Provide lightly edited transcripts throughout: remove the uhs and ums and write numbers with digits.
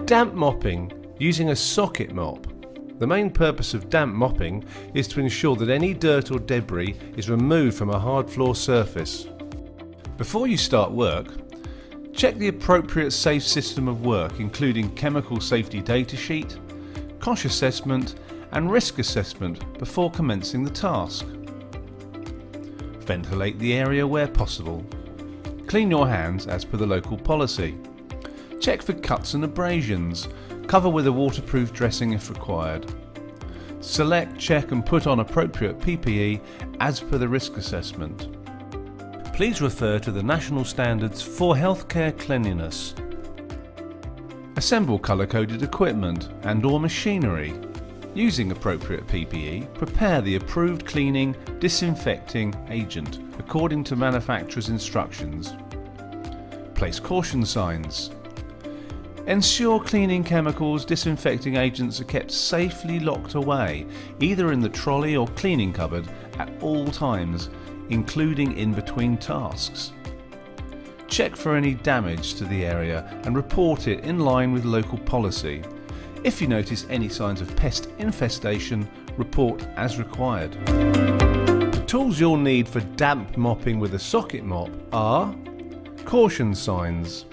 Damp mopping using a socket mop. The main purpose of damp mopping is to ensure that any dirt or debris is removed from a hard floor surface. Before you start work, check the appropriate safe system of work, including chemical safety data sheet, cost assessment and risk assessment before commencing the task. Ventilate the area where possible. Clean your hands as per the local policy. Check for cuts and abrasions. Cover with a waterproof dressing if required. Select, check and put on appropriate PPE as per the risk assessment. Please refer to the national standards for healthcare cleanliness. Assemble colour-coded equipment and/or machinery. Using appropriate PPE, prepare the approved cleaning, disinfecting agent according to manufacturer's instructions. Place caution signs. Ensure cleaning chemicals, disinfecting agents are kept safely locked away, either in the trolley or cleaning cupboard at all times, including in between tasks. Check for any damage to the area and report it in line with local policy. If you notice any signs of pest infestation, report as required. The tools you'll need for damp mopping with a socket mop are caution signs,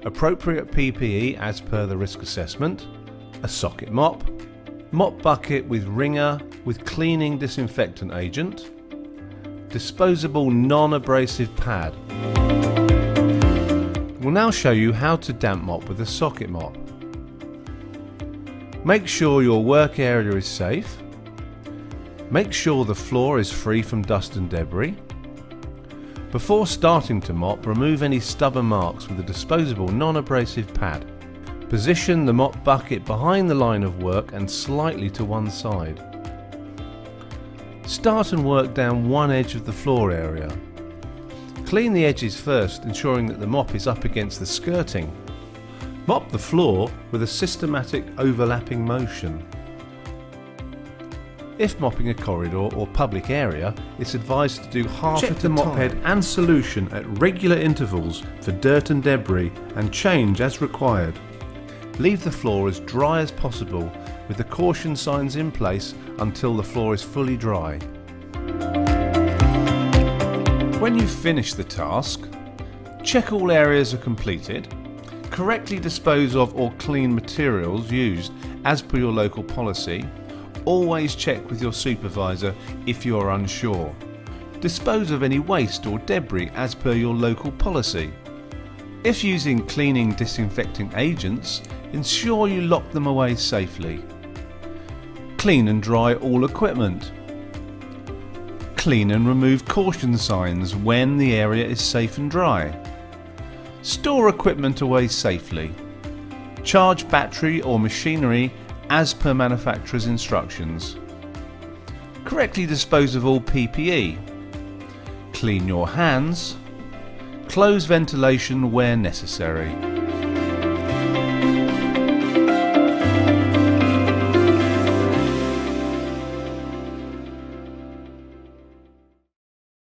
appropriate PPE as per the risk assessment, a socket mop, mop bucket with wringer with cleaning disinfectant agent, disposable non-abrasive pad. We'll now show you how to damp mop with a socket mop. Make sure your work area is safe. Make sure the floor is free from dust and debris. Before starting to mop, remove any stubborn marks with a disposable non-abrasive pad. Position the mop bucket behind the line of work and slightly to one side. Start and work down one edge of the floor area. Clean the edges first, ensuring that the mop is up against the skirting. Mop the floor with a systematic overlapping motion. If mopping a corridor or public area, it's advised to do half of the mop head and solution at regular intervals for dirt and debris and change as required. Leave the floor as dry as possible with the caution signs in place until the floor is fully dry. When you've finished the task, check all areas are completed. Correctly dispose of or clean materials used as per your local policy. Always check with your supervisor if you are unsure. Dispose of any waste or debris as per your local policy. If using cleaning disinfecting agents, ensure you lock them away safely. Clean and dry all equipment. Clean and remove caution signs when the area is safe and dry. Store equipment away safely. Charge battery or machinery as per manufacturer's instructions. Correctly dispose of all PPE. Clean your hands. Close ventilation where necessary.